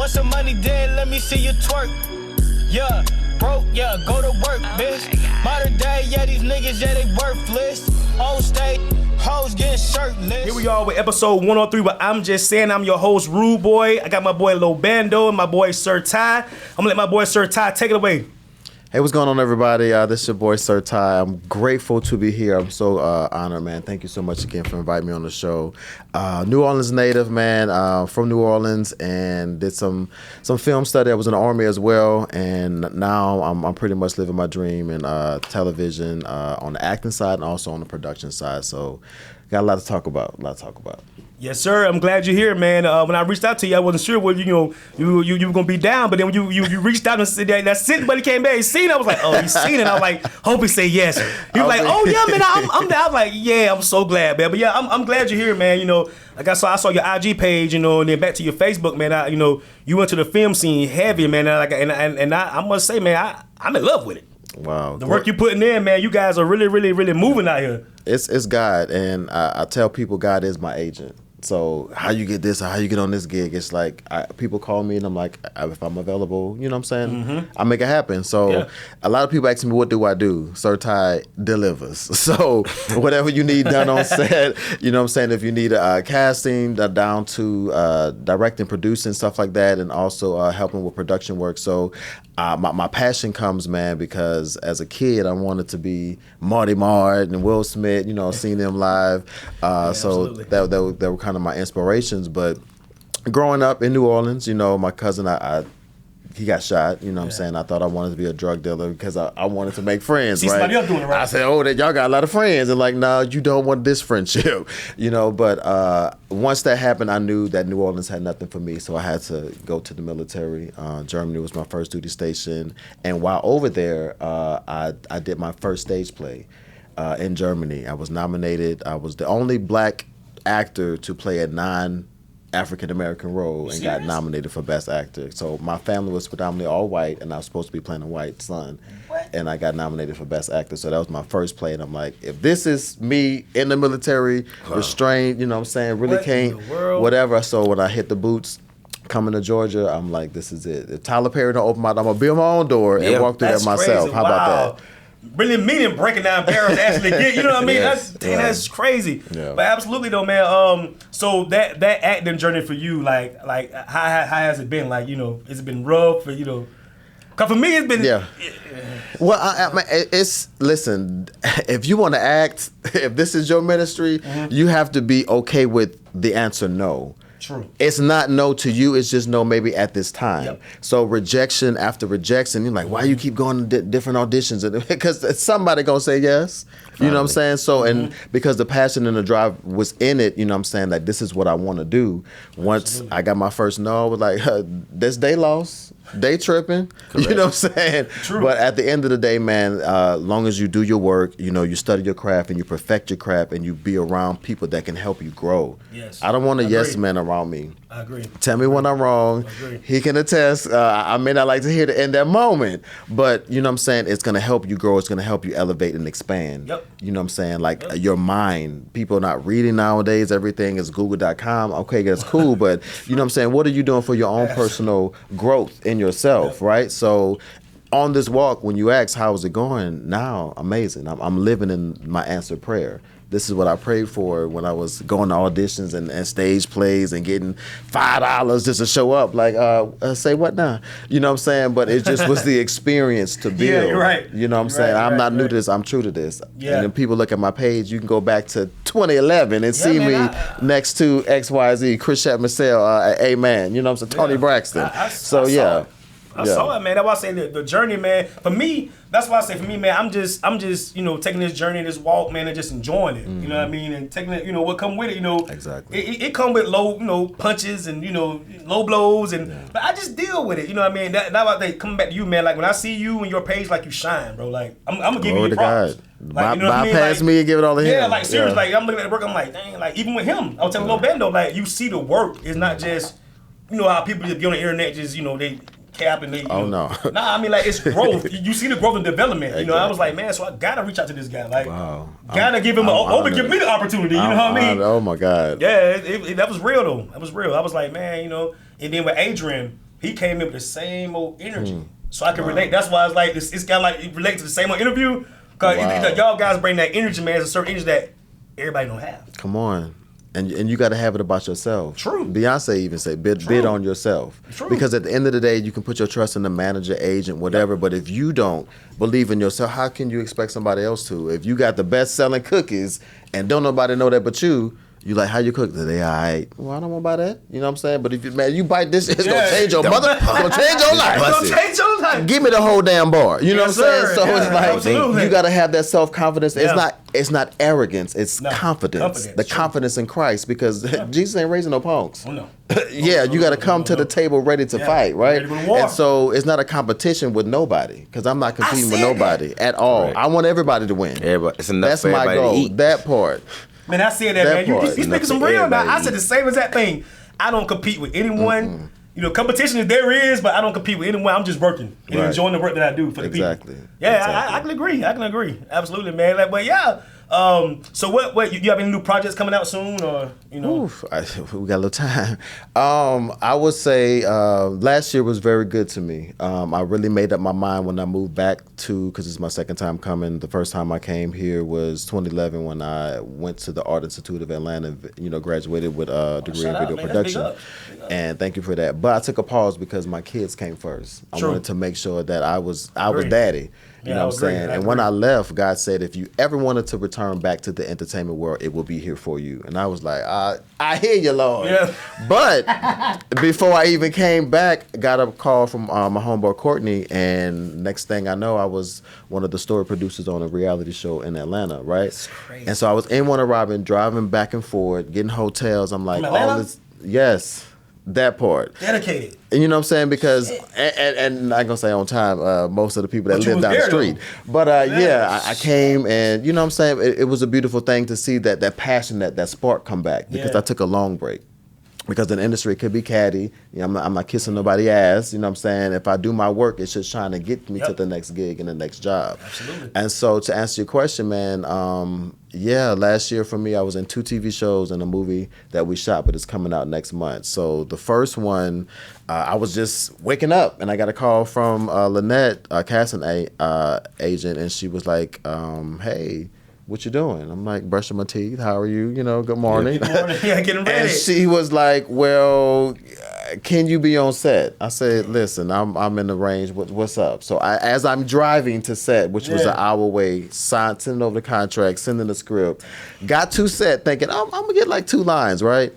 Want some money, then let me see you twerk. Yeah, broke, yeah, go to work, bitch. Modern day, yeah, these niggas, yeah, they worthless. On stage, hoes getting shirtless. Here we are with episode 103 with I'm Just Saying. I'm your host, Rude Boy. I got my boy Lil Bando and my boy Sir Ty. I'm gonna let my boy Sir Ty take it away. Hey, what's going on, everybody? This is your boy, Sir Ty. I'm grateful to be here. I'm so honored, man. Thank you so much again for inviting me on the show. New Orleans native, man, from New Orleans, and did some film study. I was in the Army as well, and now I'm pretty much living my dream in television on the acting side and also on the production side. So got a lot to talk about, Yes, sir. I'm glad you're here, man. When I reached out to you, I wasn't sure whether you were gonna be down, but then when you reached out and said that sitting, but he came back, he seen it. I was like, oh, he's seen it. I was like, hope he say yes. He was like, oh yeah, man, I'm down. I was like, yeah, I'm so glad, man. But yeah, I'm glad you're here, man. You know, like I saw your IG page, you know, and then back to your Facebook, man. You went to the film scene heavy, man. And I must say, man, I'm in love with it. Wow. The work you're putting in, man, you guys are really, really, really moving out here. It's God, and I tell people God is my agent. So how you get this or how you get on this gig, it's like people call me and I'm like, if I'm available, you know what I'm saying? I make it happen. So a lot of people ask me, what do I do? Sir Ty delivers. So whatever you need done on set, you know what I'm saying? If you need casting, down to directing, producing, stuff like that, and also helping with production work. So my passion comes, man, because as a kid, I wanted to be Marty Martin and Will Smith, you know, seeing them live. So that were kind of my inspirations. But growing up in New Orleans, you know, my cousin, he got shot, you know what I'm saying? I thought I wanted to be a drug dealer because I wanted to make friends, right? Somebody else doing it right. I said, oh, y'all got a lot of friends. And like, no, you don't want this friendship, you know? But once that happened, I knew that New Orleans had nothing for me, so I had to go to the military. Germany was my first duty station. And while over there, I did my first stage play in Germany. I was nominated. I was the only black actor to play a non-African-American role and got nominated for Best Actor. So my family was predominantly all white, and I was supposed to be playing a white son. And I got nominated for Best Actor. So that was my first play, and I'm like, if this is me in the military, restrained, you know what I'm saying, really can't, whatever. So when I hit the boots, coming to Georgia, I'm like, this is it. If Tyler Perry don't open my door, I'm going to build my own door and walk through there myself. Crazy. How about that? Really meaning breaking down barriers to actually get, you know what I mean? That's crazy. Yeah. But absolutely though, man. So that acting journey for you, like how has it been? Like, you know, has it been rough? For, you know, cause for me it's been. Yeah. Well, listen. If you want to act, if this is your ministry, you have to be okay with the answer no. True. It's not no to you, it's just no maybe at this time. Yep. So rejection after rejection, you're like, why you keep going to different auditions? Because somebody gonna say yes. You know what I'm saying? So, and because the passion and the drive was in it, you know what I'm saying, like this is what I want to do. Once I got my first no, I was like, this day lost. They tripping, correct. You know what I'm saying? True. But at the end of the day, man, long as you do your work, you know, you study your craft and you perfect your craft and you be around people that can help you grow. Yes. I don't want a yes man around me. I agree. Tell me when I'm wrong. He can attest. I may not like to hear it in that moment, but you know what I'm saying? It's going to help you grow. It's going to help you elevate and expand. Yep. You know what I'm saying? Like your mind. People are not reading nowadays. Everything is google.com. Okay, that's cool, but you know what I'm saying? What are you doing for your own personal growth in yourself, right? So on this walk, when you ask, how is it going? Now, amazing. I'm living in my answered prayer. This is what I prayed for when I was going to auditions and stage plays and getting $5 just to show up. Like, say what now? You know what I'm saying? But it just was the experience to build. Yeah, you're right. You know what I'm saying? I'm not new to this. I'm true to this. Yeah. And then people look at my page, you can go back to 2011 and see me next to XYZ, Chris Chatmassel, Amen. You know what I'm saying? Tony Braxton. I saw it, man. That's why I say the journey, man. For me, that's why I say for me, man, I'm just, you know, taking this journey, this walk, man, and just enjoying it. You know what I mean? And taking it, you know, what come with it, you know. Exactly. It come with low, you know, punches and, you know, low blows and but I just deal with it. You know what I mean? That's why they coming back to you, man. Like when I see you and your page, like you shine, bro. Like I'm gonna give you your props. Like, you know bypass like, me and give it all to him. Yeah, like seriously, like I'm looking at the work, I'm like, dang, like even with him, I was telling Lil Bando, like you see the work. It's not just, you know, how people just be on the internet, just, you know, they cap and they. No. Nah, I mean like it's growth. You see the growth and development. You know, I was like, man, so I gotta reach out to this guy. Like, gotta give him give me the opportunity. You know what I mean? Oh my God. Yeah, that was real though. That was real. I was like, man, you know. And then with Adrian, he came in with the same old energy. So I can relate. That's why it's like, it's kind of like, it relates to the same old interview. Because y'all guys bring that energy, man. It's a certain energy that everybody don't have. Come on. And you got to have it about yourself. True. Beyonce even said, bid on yourself. True. Because at the end of the day, you can put your trust in the manager, agent, whatever. But if you don't believe in yourself, how can you expect somebody else to? If you got the best selling cookies and don't nobody know that but you like, how you cook today? All right. Well, I don't want to buy that. You know what I'm saying? But if you bite this, it's going to change your mother. It's going to change your life. It's going to change your life. Give me the whole damn bar. You know what I'm saying? So it's like, absolutely. you got to have that self-confidence. Yeah. It's not arrogance. It's confidence. The confidence in Christ, because Jesus ain't raising no punks. Oh, no. You got to come to the table ready to fight, right? Ready to war. And so it's not a competition with nobody, because I'm not competing with nobody at all. Right. I want everybody to win. Everybody, it's enough That's for my everybody goal. to eat. That part. Man, I said that, man. You part. speaking some real now. I said Everybody the same exact thing. I don't compete with anyone. You know, competition is there is, but I don't compete with anyone. I'm just working and enjoying the work that I do for the people. Yeah, Exactly. I can agree. I can agree. Absolutely, man. Like, but yeah. So what you have any new projects coming out soon, or you know? Oof, we got a little time. I would say last year was very good to me. I really made up my mind when I moved back because it's my second time coming. The first time I came here was 2011 when I went to the Art Institute of Atlanta. You know, graduated with a degree in video production. Big up. And thank you for that. But I took a pause because my kids came first. I wanted to make sure that I was daddy. You know what I'm saying? And when I left, God said, if you ever wanted to return back to the entertainment world, it will be here for you. And I was like, I hear you, Lord. Yeah. But before I even came back, I got a call from my homeboy Courtney, and next thing I know, I was one of the story producers on a reality show in Atlanta, right? That's crazy. And so I was in Warner Robin, driving back and forth, getting hotels. I'm like, all this, yes. That part. Dedicated. And you know what I'm saying? Because, and I'm going to say on time, most of the people that live down the street. Though. But I came, and you know what I'm saying? It was a beautiful thing to see that passion, that spark come back, because I took a long break. Because in the industry, it could be catty. You know, I'm not kissing nobody's ass. You know what I'm saying? If I do my work, it's just trying to get me to the next gig and the next job. Absolutely. And so to answer your question, man, last year for me, I was in 2 TV shows and a movie that we shot, but it's coming out next month. So the first one, I was just waking up, and I got a call from Lynette, casting agent, and she was like, hey, what you doing? I'm like, brushing my teeth. How are you? You know, good morning. Good morning. Yeah, getting ready. And she was like, well, can you be on set? I said, listen, I'm in the range. What's up? So as I'm driving to set, which was an hour away, sending over the contract, sending the script, got to set thinking, I'm going to get like 2 lines, right?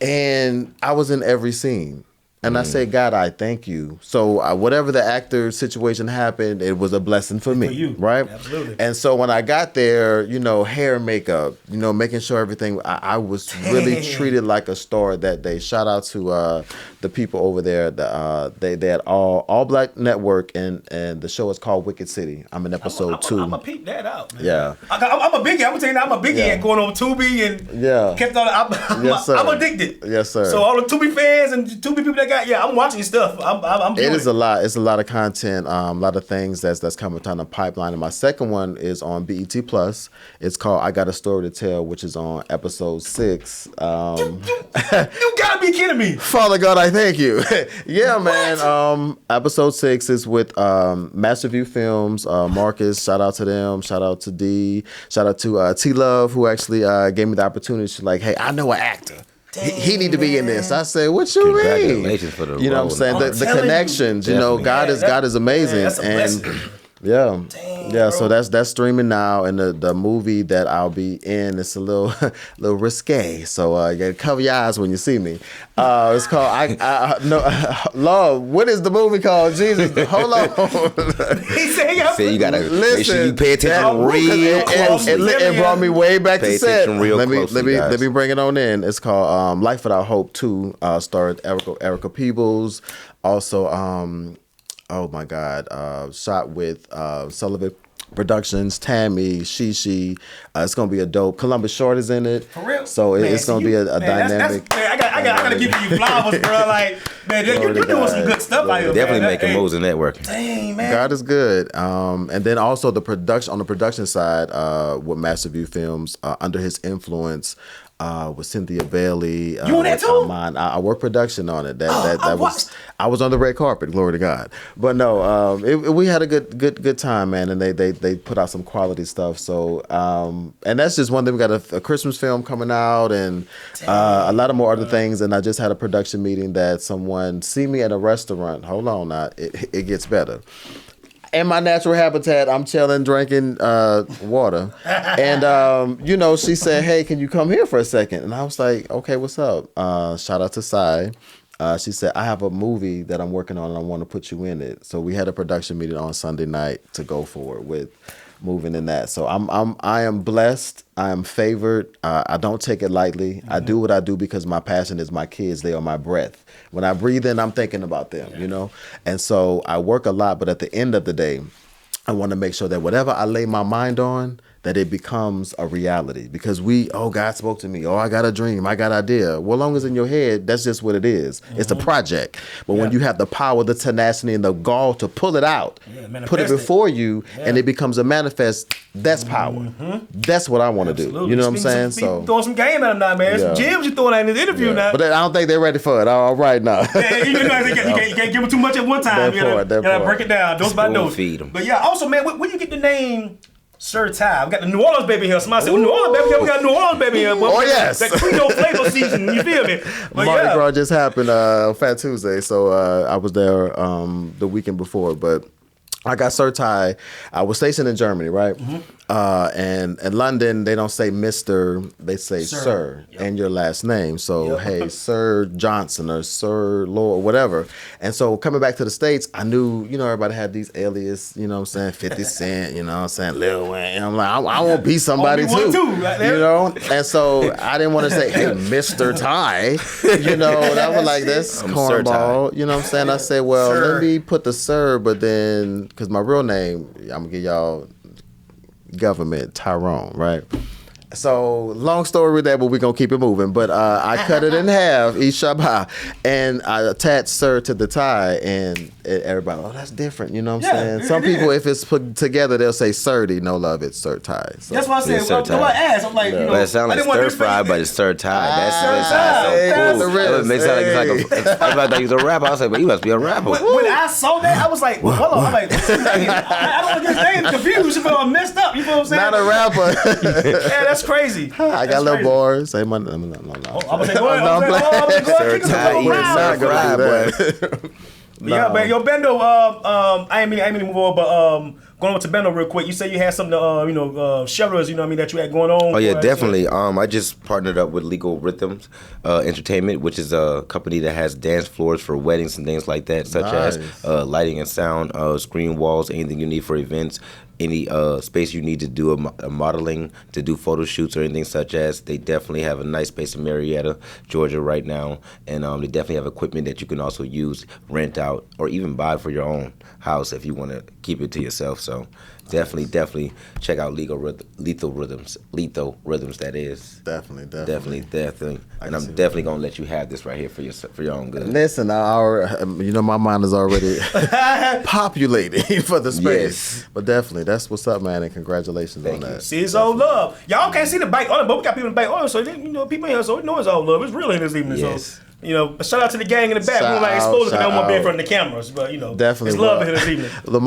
And I was in every scene. And I said, God, I thank you. So whatever the actor situation happened, it was a blessing for me, you. right? Absolutely. And so when I got there, you know, hair and makeup, you know, making sure everything, I was really treated like a star that day. Shout out to the people over there. They had all Black Network, and the show is called Wicked City. I'm in episode 2. I'm going to peep that out, man. Yeah. I'm a biggie. I'm going to tell you now, I'm a biggie and going over Tubi and kept on. I'm addicted. Yes, sir. So all the Tubi fans and Tubi people that got, I'm watching your stuff. I'm doing it is a lot. It's a lot of content, a lot of things that's coming down the pipeline. And my second one is on BET Plus. It's called I Got a Story to Tell, which is on episode 6. You gotta be kidding me. Father God, I thank you. Yeah, man. Episode 6 is with Master View Films. Marcus, shout out to them. Shout out to D. Shout out to T Love, who actually gave me the opportunity. She's like, hey, I know an actor. He need to be in this. I said, what you mean? Congratulations for the You know what I'm saying? The connections, you know, God is amazing. That's a blessing. Yeah. So that's streaming now, and the movie that I'll be in, it's a little risque. So you gotta cover your eyes when you see me. It's called Lord, what is the movie called? Jesus, hold on. He said you gotta listen, make sure you pay attention real closely. It brought me way back Pay to set. attention real closely, Let me bring it on in. It's called Life Without Hope 2. Starred Erica Peebles. Also, oh my God, shot with Sullivan Productions, Tammy, Shishi. It's gonna be a dope. Columbus Short is in it. For real? So it's gonna be a dynamic. I gotta give you flowers, bro. Like, man, you're doing some good stuff out here. Definitely making moves in networking. Dang, man. God is good. And then also on the production side, with Master View Films, Under His Influence. with Cynthia Bailey. You on that too? I worked production on it. I was on the red carpet. Glory to God. But no, we had a good time, man. And they put out some quality stuff. So and that's just one thing. We got a Christmas film coming out and a lot of more other things. And I just had a production meeting that someone see me at a restaurant. Hold on, now it gets better. In my natural habitat, I'm chilling, drinking water. And, she said, hey, can you come here for a second? And I was like, okay, what's up? Shout out to Sai. She said, I have a movie that I'm working on and I want to put you in it. So we had a production meeting on Sunday night to go forward with moving in that. So I am blessed. I am favored. I don't take it lightly. I do what I do because my passion is my kids. They are my breath. When I breathe in, I'm thinking about them, And so I work a lot, but at the end of the day, I want to make sure that whatever I lay my mind on, that it becomes a reality. Because God spoke to me. I got a dream. I got an idea. Well, long as in your head, that's just what it is. It's a project. But when you have the power, the tenacity, and the gall to pull it out, put it before you, and it becomes a manifest, that's power. That's what I want to do. You know what I'm saying? So throwing some game at them now, man. Some gems you throwing out in this interview now. But I don't think they're ready for it. All right now. You can't give them too much at one time. You gotta break it down, dose by dose. Feed them. But yeah, also, man, where you get the name Sir Ty? We got the New Orleans baby here. Somebody said, New Orleans baby here. We got New Orleans baby here. Oh, yes. That Creole flavor season. You feel me? But Mardi Gras just happened Fat Tuesday, so I was there the weekend before. But I got Sir Ty. I was stationed in Germany, right? And in London, they don't say Mr., they say Sir and your last name. So, hey, Sir Johnson or Sir Lord, whatever. And so coming back to the States, I knew, everybody had these alias, 50 Cent, Lil Wayne. I'm like, I want to be somebody too. And so I didn't want to say, hey, Mr. Ty, and I was like, that's cornball. You know what I'm saying? I said, well, let me put the Sir, but then, because my real name, I'm going to give y'all government, Tyrone, right? So long story with that, but we're gonna keep it moving. But I cut it in half, Ishabha, and I attached Sir to the tie, and everybody, that's different. You know what I'm saying? Some people, if it's put together, they'll say Surdy, no love, it's Sir Tie. So. That's what I said. I asked. I'm like, but it sounds like stir fry, but it's Sir Tie. That's so cool. It makes it sound like it's like I thought he was a rapper. I was like, but he must be a rapper. When I saw that, I was like, hold on. I'm like, I don't want to get his name confused. You feel messed up. You feel what I'm saying? Not a rapper. Yeah, that's crazy. I got little bars. Say my no. I'm gonna say, go ahead. Sir Tie, not gonna do that. Yeah, man. Yo, Bendo. I ain't mean to move on, but going over to Bendo real quick. You say you had something, shelters. That you had going on. Oh yeah, definitely. I just partnered up with Legal Rhythms Entertainment, which is a company that has dance floors for weddings and things like that, such as lighting and sound, screen walls, anything you need for events. Any space you need to do a modeling, to do photo shoots or anything such as, they definitely have a nice space in Marietta, Georgia right now. And they definitely have equipment that you can also use, rent out, or even buy for your own house if you want to keep it to yourself. So definitely check out Lethal Rhythms, that is. Definitely. And I'm definitely going to let you have this right here for your own good. Listen, my mind is already populating for the space. Yes. But definitely, that's what's up, man, and congratulations on that. See, it's all love. Y'all can't see the bike on it, but we got people in the bike on it, so people here, so we know it's all love. It's real in this evening, yes. So. Shout out to the gang in the back. We don't like expose because I don't want to be in front of the cameras, but definitely it's love here this evening. Look,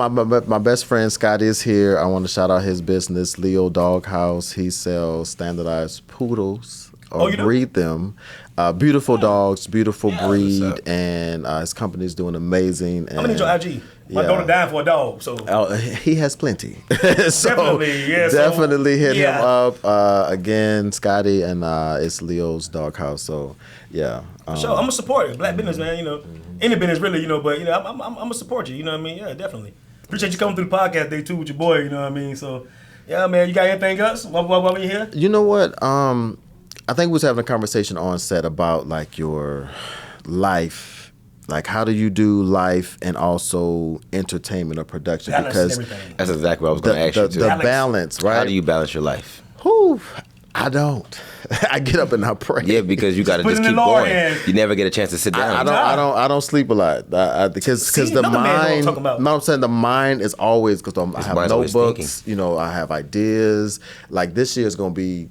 my best friend Scotty is here. I want to shout out his business, Leo Dog House. He sells standardized poodles. Or breed them. Beautiful dogs, beautiful breed, and his company is doing amazing. I'm gonna need your IG. My daughter died for a dog, so he has plenty. So definitely hit him up again, Scotty, and it's Leo's Dog House. So yeah, sure. I'm gonna support it. Black business, man. Any business really, but I'm gonna support you. You know what I mean? Yeah, definitely. Appreciate you coming through the podcast day too with your boy. You know what I mean? So yeah, man. You got anything else while we here? You know what? I think we was having a conversation on set about like your life. Like, how do you do life and also entertainment or production? Because that's exactly what I was going to ask you too. The balance, right? How do you balance your life? I don't. I get up and I pray. Yeah, because you got to just keep going. You never get a chance to sit down. I don't sleep a lot because the mind. No, I'm saying the mind is always, because I have notebooks. I have ideas. Like this year is going to be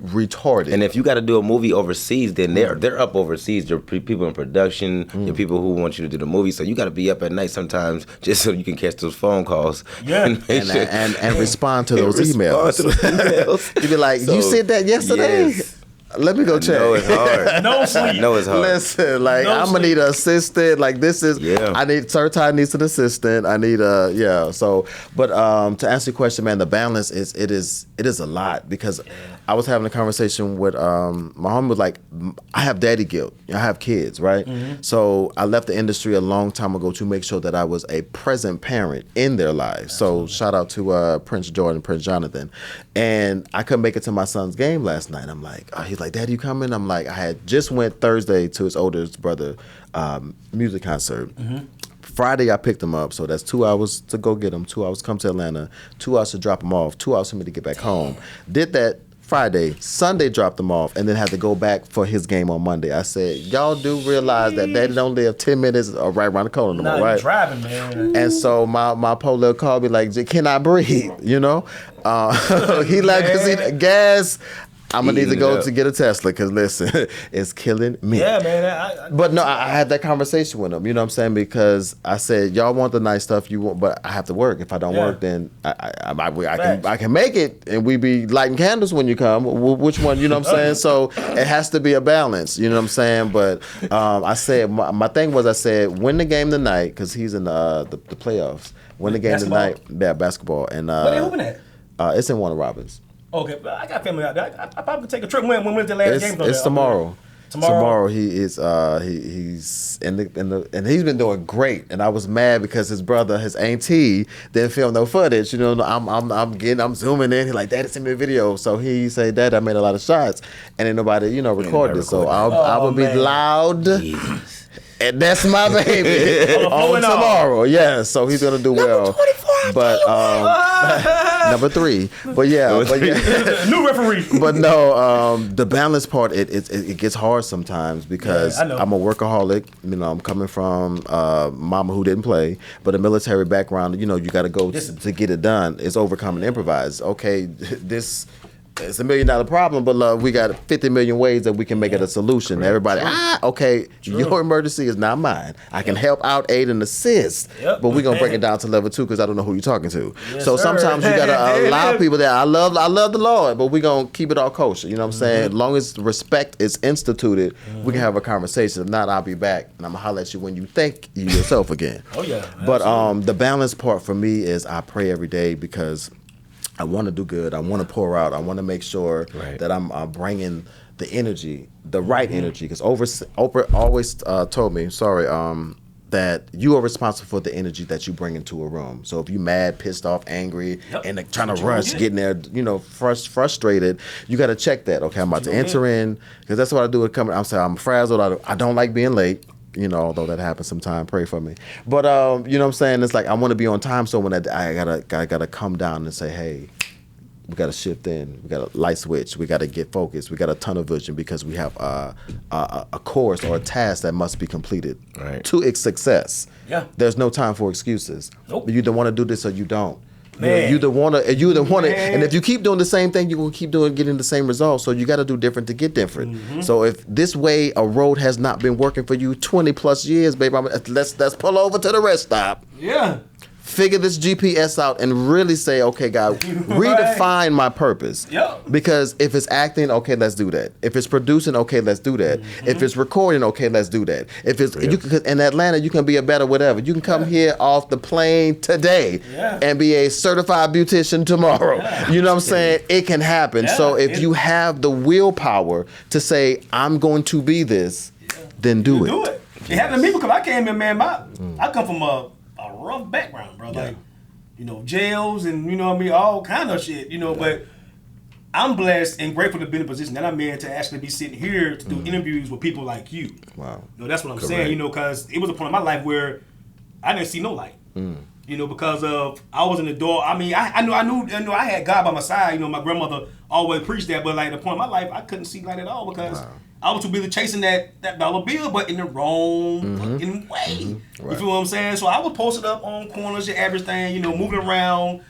retarded. And if you got to do a movie overseas, then they're up overseas. There are people in production, there are people who want you to do the movie. So you got to be up at night sometimes just so you can catch those phone calls. Yeah. and respond to those emails. You be like, you said that yesterday? Yes. Let me go check. No, it's hard. No sleep. I know it's hard. Listen, like No I'm gonna need an assistant. Like this is, I need Sertai needs an assistant. I need So, but to answer your question, man, the balance it is a lot because I was having a conversation with my homie was like, I have daddy guilt. I have kids, right? Mm-hmm. So I left the industry a long time ago to make sure that I was a present parent in their lives. Absolutely. So shout out to Prince Jordan, Prince Jonathan, and I couldn't make it to my son's game last night. I'm like, he's like, Daddy, you coming? I'm like, I had just went Thursday to his oldest brother music concert. Mm-hmm. Friday I picked him up, so that's 2 hours to go get him, 2 hours to come to Atlanta, 2 hours to drop him off, 2 hours for me to get back home. Did that Friday, Sunday dropped him off, and then had to go back for his game on Monday. I said, y'all do realize that Daddy don't live 10 minutes right around the corner no more, right? Driving, man. And so my poor little called me like, can I breathe? You know? He like, cause he gas. I'm gonna need to go to get a Tesla because listen, it's killing me. Yeah, man. But no, I had that conversation with him. You know what I'm saying? Because I said, y'all want the nice stuff you want, but I have to work. If I don't work, then I can make it, and we be lighting candles when you come. Which one? You know what I'm saying? So it has to be a balance. You know what I'm saying? But I said my thing was I said win the game tonight because he's in the playoffs. Win the game tonight. Yeah, basketball. And where they hooping at? It's in Warner Robins. Okay, but I got family out there. I probably could take a trip. When was the last game? It's tomorrow. Tomorrow he is he's in the and he's been doing great. And I was mad because his brother, his auntie, didn't film no footage. You know, I'm zooming in. He's like, Daddy, send me a video. So he said, Dad, I made a lot of shots, and ain't nobody recorded it. So I will be loud. Jesus. And that's my baby on tomorrow. Yeah, so he's gonna do well. But number 3. But yeah, new referee. But no, the balance part it gets hard sometimes because I'm a workaholic. You know, I'm coming from mama who didn't play, but a military background. You know, you got to go to get it done. It's overcome and improvise. Okay, it's $1 million problem, but we got 50 million ways that we can make it a solution. Correct. Everybody, okay, your emergency is not mine. I can help out, aid, and assist, but we're gonna break it down to level 2 because I don't know who you're talking to. Yes, so sometimes you gotta allow people that I love the Lord, but we're gonna keep it all kosher. You know what I'm saying? As long as respect is instituted, we can have a conversation. If not, I'll be back and I'm gonna holler at you when you think you yourself again. Oh yeah. But the balance part for me is I pray every day because I want to do good. I want to pour out. I want to make sure that I'm bringing the energy, the right energy. Because Oprah always told me, that you are responsible for the energy that you bring into a room. So if you're mad, pissed off, angry, and trying to rush, getting there, frustrated, you got to check that. Okay, I'm about to enter in because that's what I do with coming. I'm saying I'm frazzled. I don't like being late. You know, although that happens sometimes, pray for me. But you know what I'm saying? It's like I want to be on time, so when I gotta come down and say, hey, we gotta shift in, we gotta light switch, we gotta get focused, we got a tunnel vision because we have a course or a task that must be completed to its success. Yeah. There's no time for excuses. Nope. You either want to do this or you don't. Man. You either want to, and if you keep doing the same thing, you're gonna keep getting the same results. So you got to do different to get different. Mm-hmm. So if this way a road has not been working for you 20 plus years, baby, let's pull over to the rest stop. Yeah. Figure this GPS out and really say, okay, God, redefine my purpose. Yep. Because if it's acting, okay, let's do that. If it's producing, okay, let's do that. Mm-hmm. If it's recording, okay, let's do that. If it's in Atlanta, you can be a better whatever. You can come here off the plane today and be a certified beautician tomorrow. Yeah. You know what I'm saying? It can happen. Yeah. So if you have the willpower to say, I'm going to be this, then do it. Do it. It happened to me because I came in, man. I come from a rough background, bro. Like, jails and all kind of shit. But I'm blessed and grateful to be in a position that I'm in to actually be sitting here to do interviews with people like you. Wow. That's what I'm saying. Because it was a point in my life where I didn't see no light. Because of I was in the door. I mean, I knew I had God by my side. My grandmother always preached that, but like the point in my life, I couldn't see light at all because I was too busy chasing that dollar bill, but in the wrong fucking way. Mm-hmm. Right. You feel what I'm saying? So I was posted up on corners, your average thing, moving around,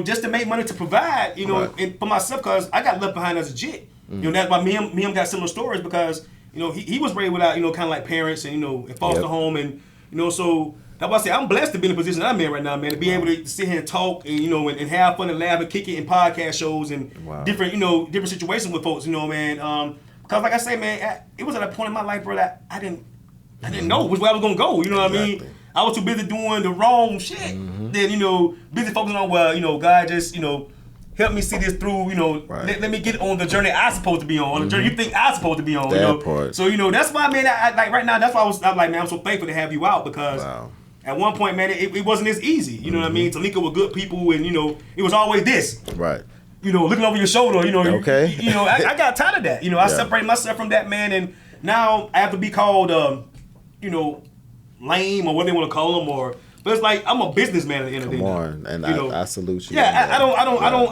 just to make money to provide, and for myself, because I got left behind as a jit. You know, that's why me and him got similar stories because, you know, he was raised without, you know, kind of like parents and, you know, in foster home and, you know, so that's why I say I'm blessed to be in the position I'm in right now, man, to be able to sit here and talk and, you know, and have fun and laugh and kick it in podcast shows and different, you know, different situations with folks, you know, man. Because like I say, man, it was at a point in my life, bro, that I didn't know which way I was going to go, you know what I mean? I was too busy doing the wrong shit. Then, you know, busy focusing on, well, you know, God just, you know, help me see this through, you know, let me get on the journey I'm supposed to be on the journey you think I'm supposed to be on, you know. Part. So, you know, that's why, man, I like right now, that's why I'm like, man, I'm so thankful to have you out because at one point, man, it wasn't this easy, you know what I mean? To link up with good people and, you know, it was always this. Right. You know, looking over your shoulder, you know. Okay. You know, I got tired of that. You know, I separated myself from that, man, and now I have to be called, you know, lame or what they want to call them, but it's like I'm a businessman at the end of the day. Come on, and I salute you. Yeah, I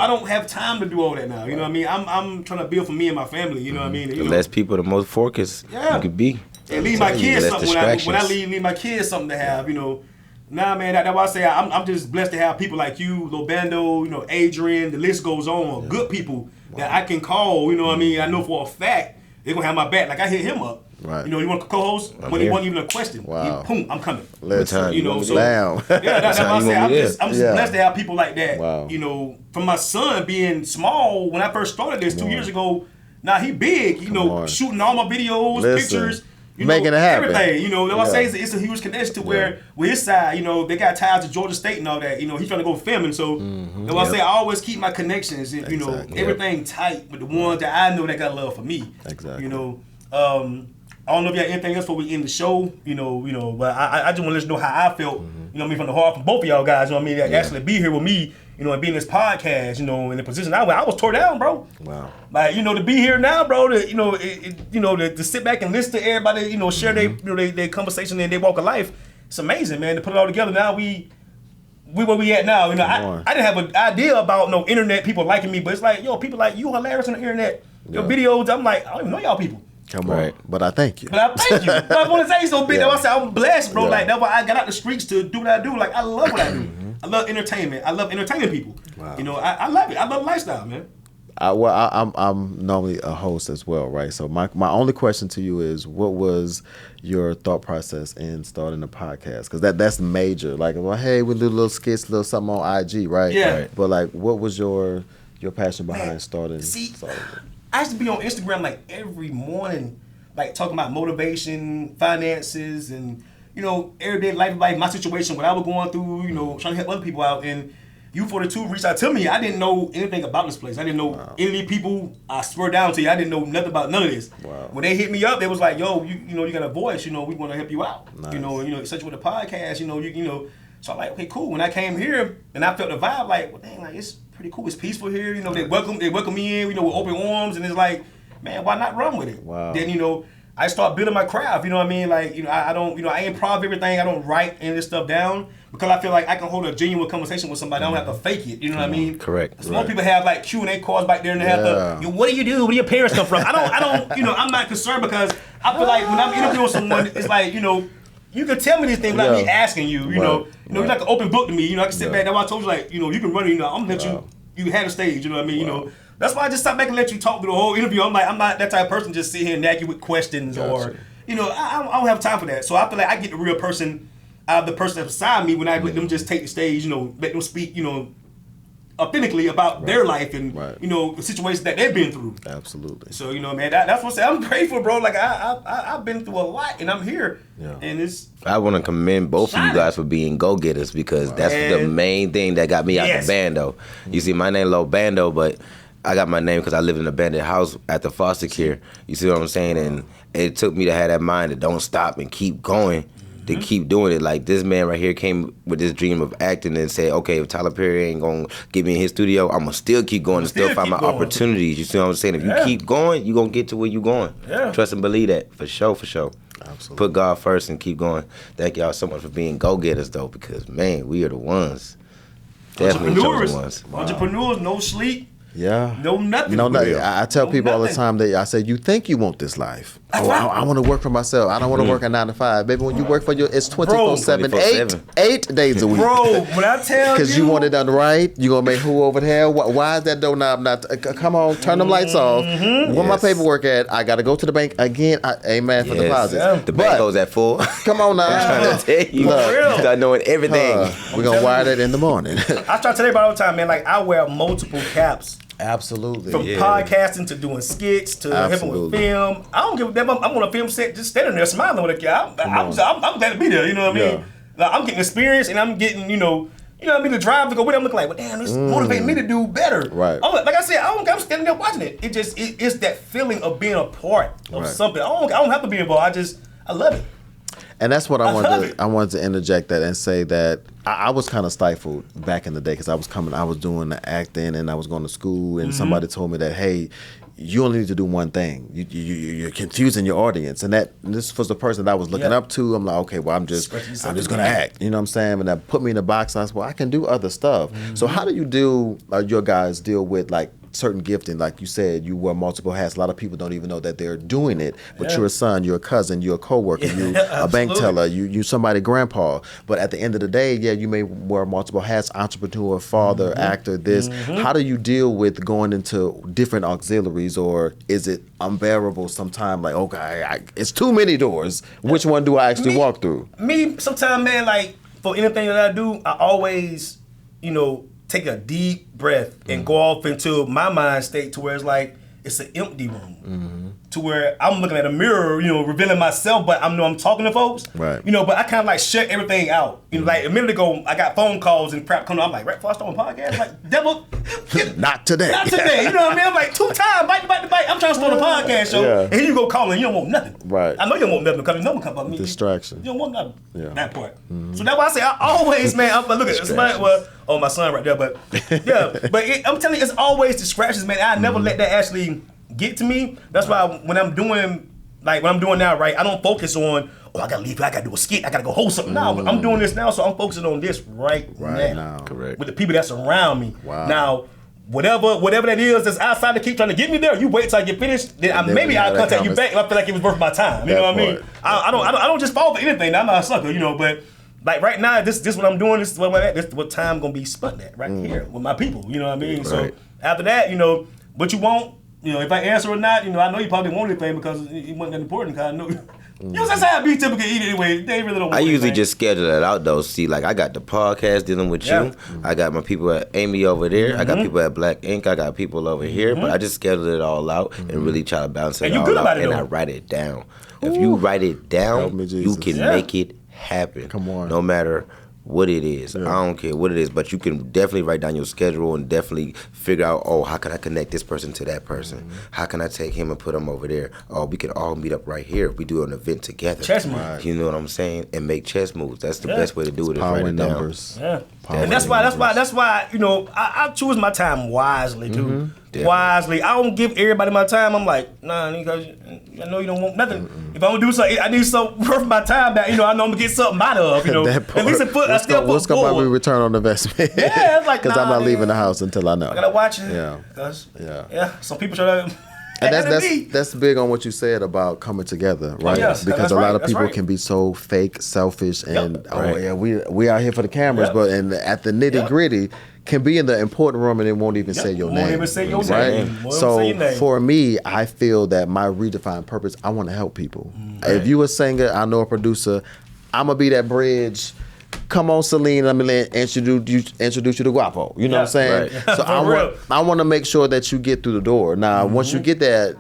don't have time to do all that now. You know what I mean? I'm trying to build for me and my family. You know what I mean? The less people, the more focused you could be. And leave my kids something when I leave my kids something to have. You know, man, that's why I say I'm just blessed to have people like you, Lil Bando, you know, Adrian. The list goes on. Good people that I can call. You know what I mean? I know for a fact they're gonna have my back. Like I hit him up. Right. You know, you want to co-host when it wasn't even a question. Wow. Boom, I'm coming. Listen, you know, so down. that's why I say I'm just blessed to have people like that. Wow. You know, from my son being small when I first started this 2 years ago. Now he big. You know, shooting all my videos, pictures. You know, making it happen. Everything. You know, that's why I say it's a huge connection to where with his side, you know, they got ties to Georgia State and all that. You know, he's trying to go filming. So that's why I say I always keep my connections and, you know, everything tight with the ones that I know that got love for me. Exactly. You know, I don't know if you have anything else before we end the show, you know, but I just want to let you know how I felt, you know what I mean, from the heart from both of y'all guys, you know what I mean, that actually be here with me, you know, and be in this podcast, you know, in the position I was tore down, bro. Wow. Like, you know, to be here now, bro, to, you know, to sit back and listen to everybody, you know, share their, you know, their conversation and their walk of life, it's amazing, man, to put it all together. Now we where we at now, you know, I didn't have an idea about no internet people liking me, but it's like, yo, people like you hilarious on the internet, your videos, I'm like, I don't even know y'all people. Come on, but I thank you. But I thank you. But I want to say so big. That's why I say I'm blessed, bro. Like that's why I got out the streets to do what I do. Like I love what I do. I love entertainment. I love entertaining people. Wow. You know, I love it. I love lifestyle, man. I'm normally a host as well, right? So my only question to you is, what was your thought process in starting a podcast? Because that's major. Like, well, hey, we do little skits, little something on IG, right? Yeah. Right. But like, what was your passion behind starting? I used to be on Instagram like every morning, like talking about motivation, finances, and you know, everyday life, my situation, what I was going through, you know, trying to help other people out. And U42 reached out to me. I didn't know anything about this place. I didn't know any of these people. I swear down to you, I didn't know nothing about none of this. Wow. When they hit me up, they was like, "Yo, you know, you got a voice. You know, we want to help you out. Nice. You know, such with a podcast. You know." So I'm like, okay, cool. When I came here and I felt the vibe, like, well, dang, like it's pretty cool. It's peaceful here. You know, they welcome me in. You know, with open arms, and it's like, man, why not run with it? Wow. Then you know, I start building my craft. You know what I mean? Like, you know, I don't, you know, I improv everything. I don't write any of this stuff down because I feel like I can hold a genuine conversation with somebody. I don't have to fake it. You know what I mean? Correct. So most people have like Q&A calls back there, and they have to, you know, what do you do? Where do your parents come from? I don't, you know, I'm not concerned because I feel like when I'm interviewing someone, it's like, you know, you can tell me these things without me asking you. You know, you're like an open book to me. You know, I can sit back. That's why I told you, like, you know, you can run it. You know, I'm gonna let you have a stage. You know what I mean? You know, that's why I just sat back and let you talk through the whole interview. I'm not that type of person just sit here and nag you with questions or, you know, I don't have time for that. So I feel like I get the real person out of the person that's beside me when I let them just take the stage. You know, let them speak. You know, authentically about their life and you know the situations that they've been through. Absolutely. So you know, man, that's what I'm grateful, bro. Like I've been through a lot, and I'm here, and it's. I want to commend both of you guys for being go-getters because that's the main thing that got me out the bando. You see, my name Lil Bando, but I got my name because I lived in an abandoned house at the foster care. You see what I'm saying? And it took me to have that mind to don't stop and keep going. To keep doing it. Like this man right here came with this dream of acting and said, okay, if Tyler Perry ain't gonna get me in his studio, I'm gonna still keep going and still find my opportunities. You see what I'm saying? If you keep going, you gonna get to where you going. Trust and believe that. For sure. Absolutely. Put God first and keep going. Thank y'all so much for being go-getters though, because man, we are the ones. Definitely chosen ones. Entrepreneurs, no sleep. Yeah. No nothing. No nothing. I tell people all the time that I say, you think you want this life. I want to work for myself. I don't want to work a 9 to 5. Baby, when you work for it's 24/7, 8 days a week. Bro, when I tell you. Because you want it done right, you going to make who over there? Why is that doorknob not? Come on, turn them lights off. Where my paperwork at? I got to go to the bank again. Amen for deposits. Yeah. The bank goes at full. Come on now. I'm trying to tell you. Look, You start knowing everything. We're going to wire that in the morning. I try to tell you about all the time, man. Like, I wear multiple caps. Absolutely. From podcasting to doing skits to helping with film. I don't give a damn. I'm on a film set just standing there smiling with a guy. I'm glad to be there, you know what I mean? Like, I'm getting experience and I'm getting, you know what I mean, the drive to go with it. I'm looking like, well, damn, this motivating me to do better. Right. Like I said, I'm standing there watching it. It's that feeling of being a part of something. I don't have to be involved. I love it. And that's what I wanted to interject that and say that I was kind of stifled back in the day because I was doing the acting and I was going to school and somebody told me that, hey, you only need to do one thing. You're confusing your audience, and this was the person that I was looking up to. I'm like, okay, well, I'm just gonna act. You know what I'm saying? And that put me in a box. And I said, well, I can do other stuff. So how do you your guys deal with like certain gifting? Like you said, you wear multiple hats. A lot of people don't even know that they're doing it. But you're a son, you're a cousin, you're a coworker, you're a bank teller, you somebody grandpa. But at the end of the day, you may wear multiple hats: entrepreneur, father, actor. This. How do you deal with going into different auxiliaries, or is it unbearable sometimes? Like, okay, it's too many doors. Which one do I actually walk through? Me, sometimes, man, like for anything that I do, I always, take a deep breath and go off into my mind state to where it's like it's an empty room. To where I'm looking at a mirror, revealing myself, but I'm talking to folks. Right. But I kind of like shut everything out. Like a minute ago, I got phone calls and crap coming on. I'm like, right before I start my podcast, I'm like, devil, Not today. Not today. You know what I mean? I'm like 2 times, bite. I'm trying to start a podcast show, and here you go calling. You don't want nothing. Right. I know you don't want nothing because no one come up me. Distraction. You don't want nothing. That part. So that's why I say I always, man. Look at somebody. Well, my son right there, but I'm telling you, it's always distractions, man. I never let that actually get to me. That's why when I'm doing now, right, I don't focus on, I gotta leave, I gotta do a skit, I gotta go host something. No, I'm doing this now, so I'm focusing on this right now. Correct. With the people that's around me. Wow. Now, whatever that is that's outside to keep trying to get me there, you wait till I get finished, then maybe I'll contact you back if I feel like it was worth my time. You know what I mean? I don't just fall for anything. I'm not a sucker, but like right now, this what I'm doing, this is what time gonna be spent at right here with my people. You know what I mean? Right. So after that, what you want, if I answer or not, I know you probably won't anything because it wasn't that important. Because I know, that's how I be typical eat anyway. They really don't. I usually just schedule that out though. See, like I got the podcast dealing with you. I got my people at Amy over there. I got people at Black Ink. I got people over here. But I just schedule it all out and really try to balance it all out. And I write it down. If you write it down, you can make it happen. Come on. No matter what it is. I don't care what it is, but you can definitely write down your schedule and definitely figure out, how can I connect this person to that person? How can I take him and put him over there? We can all meet up right here if we do an event together. Chess moves. You know what I'm saying? And make chess moves. That's the best way to do it. Is Power write it down. numbers. Yeah. And that's why I choose my time wisely too. Wisely. I don't give everybody my time. I'm like, nah, because I know you don't want nothing. If I'm gonna do something, I need something worth my time that I know I'm gonna get something out of. At least what's gonna be return on investment? Yeah, it's like because I'm not leaving the house until I know. I gotta watch it. Yeah. Some people try to. And that's big on what you said about coming together, right? Because a lot of people can be so fake, selfish, and we out here for the cameras, but at the nitty gritty can be in the important room and it won't even say your name. Won't even say your name. So for me, I feel that my redefined purpose, I want to help people. If you a singer, I know a producer, I'm gonna be that bridge. Come on, Celine, let me introduce you to Guapo. You know what I'm saying? Right. So I want to make sure that you get through the door. Now, once you get that,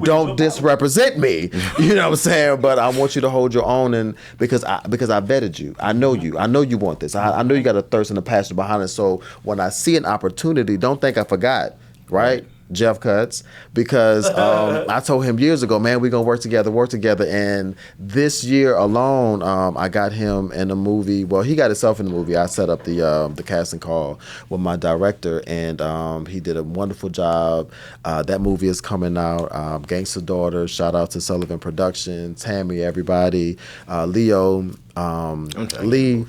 don't disrepresent me. You know what I'm saying? But I want you to hold your own, and because I vetted you. I know you. I know you want this. I know you got a thirst and a passion behind it. So when I see an opportunity, don't think I forgot, right? Jeff Cuts, because I told him years ago, man, we're gonna work together, and this year alone, I got him in a movie. Well, he got himself in the movie. I set up the casting call with my director, and he did a wonderful job. That movie is coming out. Gangster Daughter. Shout out to Sullivan Productions, Tammy, everybody, Leo. Lee.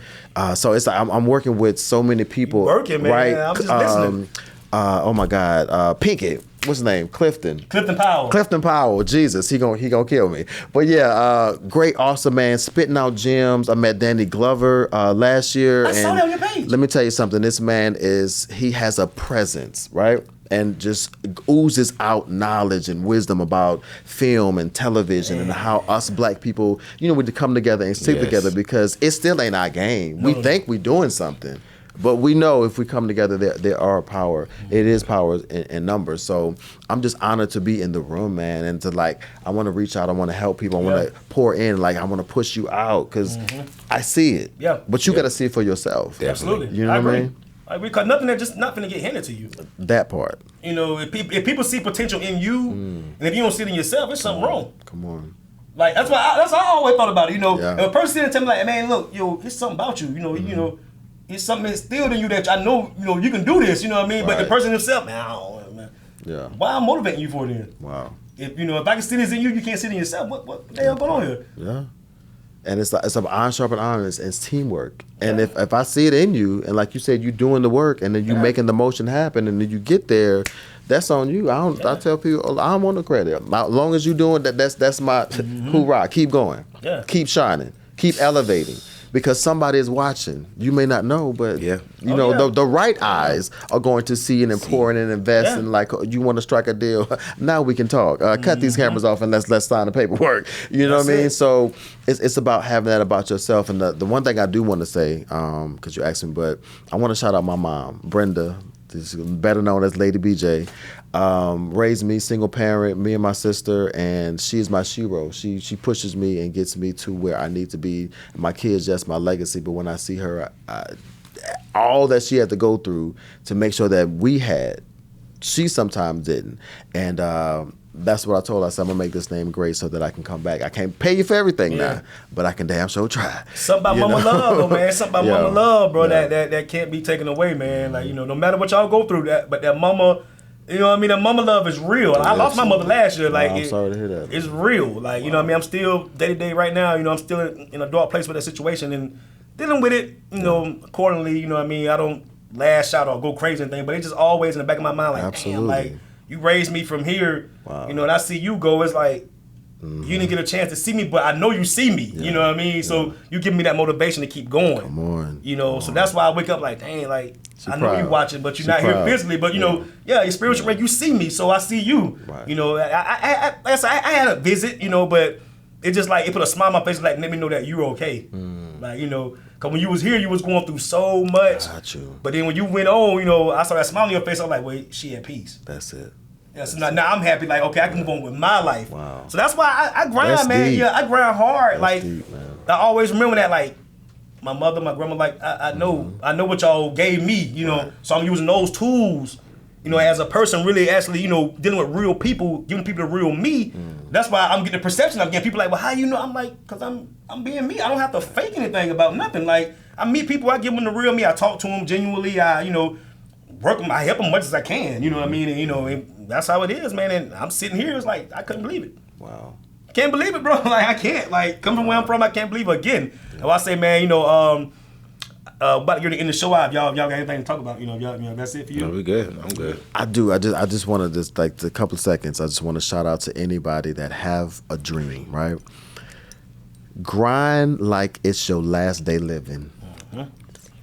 So it's like I'm working with so many people. You working, man. Right? I'm just listening. Oh my God, Pinkett. what's his name? Clifton Powell. Clifton Powell, Jesus, he gonna kill me. But yeah, great, awesome man, spitting out gems. I met Danny Glover last year. I saw that on your page. Let me tell you something. This man he has a presence, right? And just oozes out knowledge and wisdom about film and television and how us black people, we come together and stick together because it still ain't our game. We think we're doing something. But we know if we come together, there are power. It is power in numbers. So I'm just honored to be in the room, man, and to I want to reach out. I want to help people. I want to pour in. I want to push you out because I see it. Yeah. But you got to see it for yourself. Absolutely. You know what I mean? I agree, because nothing that just not finna get handed to you. That part. If people see potential in you, and if you don't see it in yourself, it's something wrong. Come on. That's how I always thought about it. If a person sitting and tell me man, look, it's something about you. It's something instilled in you that I know, you can do this. You know what I mean? Right. But the person himself, man, I don't know, man. Yeah. Why I'm motivating you for it then? Wow. If I can see this in you, you can't see it in yourself. What the hell going on here? Yeah. And it's an iron sharpen iron. It's teamwork. And if I see it in you, and like you said, you doing the work, and then you making the motion happen, and then you get there, that's on you. I tell people, I don't want no credit. As long as you doing that, that's my hoorah. Keep going. Yeah. Keep shining. Keep elevating. Because somebody is watching. You may not know, but the right eyes are going to see and pour in and invest and you want to strike a deal. Now we can talk. Cut these cameras off and let's sign the paperwork. You know what I mean? So it's about having that about yourself. And the one thing I do want to say, because you asked me, but I want to shout out my mom, Brenda, better known as Lady BJ. Raised me, single parent, me and my sister, and she's my shero. She pushes me and gets me to where I need to be. My kids, just my legacy. But when I see her, all that she had to go through to make sure that we had, she sometimes didn't. And that's what I told her. I said, I'm going to make this name great so that I can come back. I can't pay you for everything now, but I can damn sure try. Something about mama love, though, man. Something about mama love, bro, that can't be taken away, man. No matter what y'all go through, but that mama... You know what I mean? That mama love is real. I lost my mother last year. I'm sorry to hear that. It's real. You know what I mean? I'm still day to day right now. I'm still in a dark place with that situation and dealing with it, accordingly. You know what I mean? I don't lash out or go crazy and anything, but it's just always in the back of my mind damn, you raised me from here, and I see you go. It's you didn't get a chance to see me, but I know you see me. You know what I mean? So you give me that motivation to keep going. Come on. So that's why I wake up dang, I know you watching, but you're not here physically. But your spiritual rank, you see me, so I see you. Right. I had a visit, but it just it put a smile on my face, let me know that you're okay. Cause when you was here, you was going through so much. Got you. But then when you went on, I saw that smile on your face. I'm like, wait, she at peace. That's it. Yeah, so now I'm happy. Okay, I can move on with my life. Wow. So that's why I grind, that's man. Deep. Yeah, I grind hard. That's deep, man. I always remember that. My mother, my grandma, I know what y'all gave me. Right. So I'm using those tools. As a person, really, actually, dealing with real people, giving people the real me. That's why I'm getting the perception of getting people well, how you know? I'm because I'm being me. I don't have to fake anything about nothing. I meet people, I give them the real me. I talk to them genuinely. I work them. I help them much as I can. You know what I mean? And, that's how it is, man. And I'm sitting here, it's I couldn't believe it. Wow. Can't believe it, bro. I can't. Coming from where I'm from, I can't believe it again. Yeah. And I say, man, about to get in the show out. Y'all got anything to talk about? That's it for you. No, we good. I'm good. I do. I just want to a couple of seconds. I just want to shout out to anybody that have a dream, right? Grind like it's your last day living.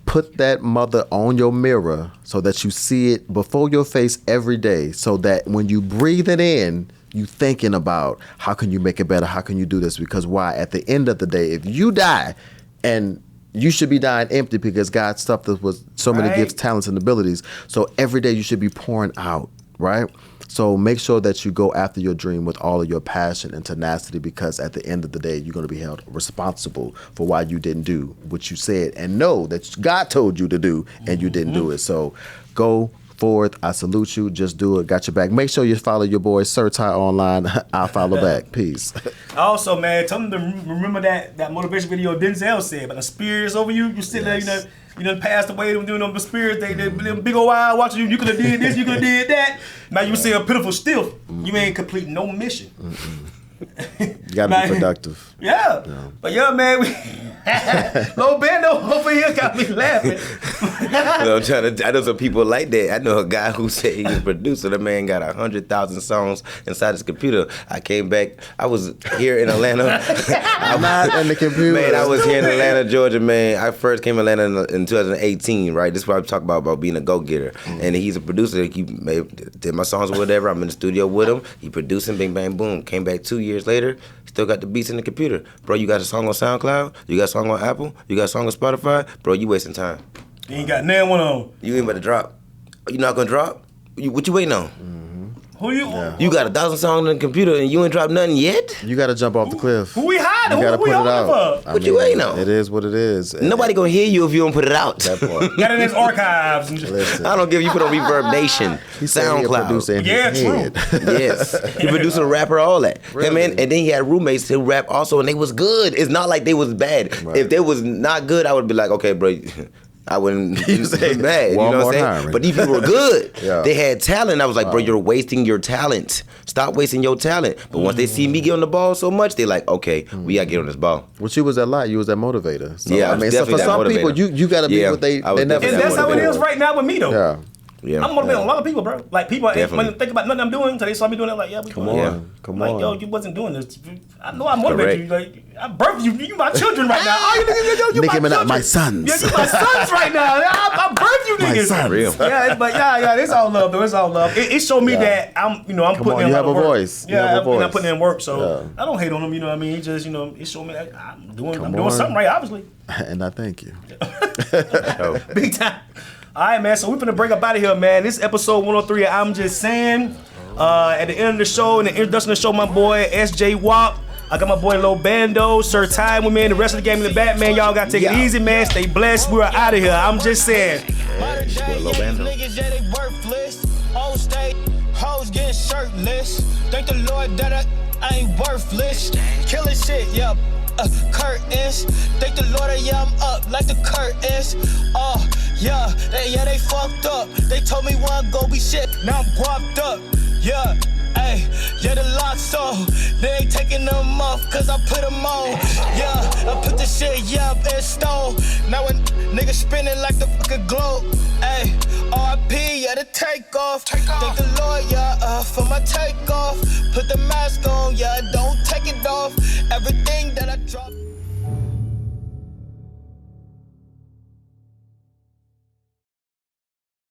Put that mother on your mirror so that you see it before your face every day, so that when you breathe it in, you thinking about how can you make it better, how can you do this, because why? At the end of the day, if you die, and you should be dying empty because God stuffed us with so many gifts, talents, and abilities, so every day you should be pouring out, right? So make sure that you go after your dream with all of your passion and tenacity, because at the end of the day, you're going to be held responsible for why you didn't do what you said, and know that God told you to do and you didn't do it. So go forth. I salute you. Just do it. Got your back. Make sure you follow your boy Sir Ty online. I'll follow back. Peace. Also, man, tell them to remember that motivation video Denzel said about the spirits over you. You sit there, you done passed away, them doing them spirits, they big old eye watching you. You could have did this, you could have did that. Now you see a pitiful stiff. You ain't complete no mission. You gotta be productive. Yeah. But yeah, man, Lil Bando over here got me laughing. I'm trying to. I know some people like that. I know a guy who said he was a producer. The man got 100,000 songs inside his computer. I came back. I was here in Atlanta. I'm not in the computer. Man, I was here in Atlanta, Georgia, man. I first came to Atlanta in 2018, right? This is what I'm talking about being a go-getter. And he's a producer. He did my songs or whatever. I'm in the studio with him. He producing, bing, bang, boom. Came back 2 years later. Still got the beats in the computer. Bro, you got a song on SoundCloud? You got a song on Apple? You got a song on Spotify? Bro, you wasting time. You ain't got none one on. You ain't about to drop. You not gonna drop? What you waiting on? Who you? You got 1,000 songs on the computer and you ain't dropped nothing yet? You got to jump off the cliff. Who we hiding? You got to Who we put it holding out. for? What you waiting on? It is what it is. Nobody gonna hear you if you don't put it out. That part. Got it in his archives. And Listen. I don't give you put on Reverb Nation, He said he a producer SoundCloud. in Yeah, his head. Yes, he producing a rapper, all that. Really? Hey, man, and then he had roommates who rap also, and they was good. It's not like they was bad. Right. If they was not good, I would be like, okay, bro. I wouldn't say bad, you know what I'm Walmart saying? hiring. But these people were good. Yeah. They had talent. I was like, bro, you're wasting your talent. Stop wasting your talent. But once they see me get on the ball so much, they like, okay, we gotta get on this ball. Well, you was that light. You was that motivator. So, Yeah, I I was mean, so for definitely some that people, motivator. you got to be Yeah, what they I was never. definitely And that's how it motivator. is right now with me, though. Yeah. Yeah. I'm motivating a lot of people, bro. Like, people, Definitely. when they think about nothing I'm doing, until they saw me doing it, like, yeah, we Come doing on. it. Come Like, on. yo, you wasn't doing this. I know I motivate you. Correct. Like, I birthed you. You my children right now. Oh, you Nicki my Minaj, children. my sons. Yeah, you my sons right now. I birthed you My niggas. sons. Real. Yeah, it's all love, though. It's all love. It showed me that I'm putting on, in you a lot have of a work. voice. You Yeah, have a I'm voice. putting in work, so Yeah. I don't hate on him. You know what I mean? It just, it showed me that I'm doing on. something right, obviously. And I thank you. Big time. All right, man. So we're finna break up out of here, man. This is episode 103 of I'm Just Saying. At the end of the show, in the introduction of the show, my boy SJ Wop. I got my boy Lil Bando, Sir Time with me, and the rest of the game in the back, man. Y'all gotta take it easy, man. Stay blessed. We're out of here. I'm just saying. Modern day, Lil yeah, Bando. these niggas, yeah, they worthless. On stage, hoes getting shirtless. Thank the Lord that I ain't worthless. Killing shit, yeah. Curtains. Thank the Lord that yeah, I'm up like the curtains. Oh, yeah, they fucked up. They told me one go be shit. Now I'm guapped up. Yeah. Hey, yeah, the locks off. They ain't taking them off, cause I put them on. Yeah, I put the shit, yeah, up in stone. Now when niggas spinning like the fucking globe. Hey, RP, yeah, the takeoff. Thank the Lord, yeah, for my takeoff. Put the mask on, yeah, don't take it off. Everything that I drop.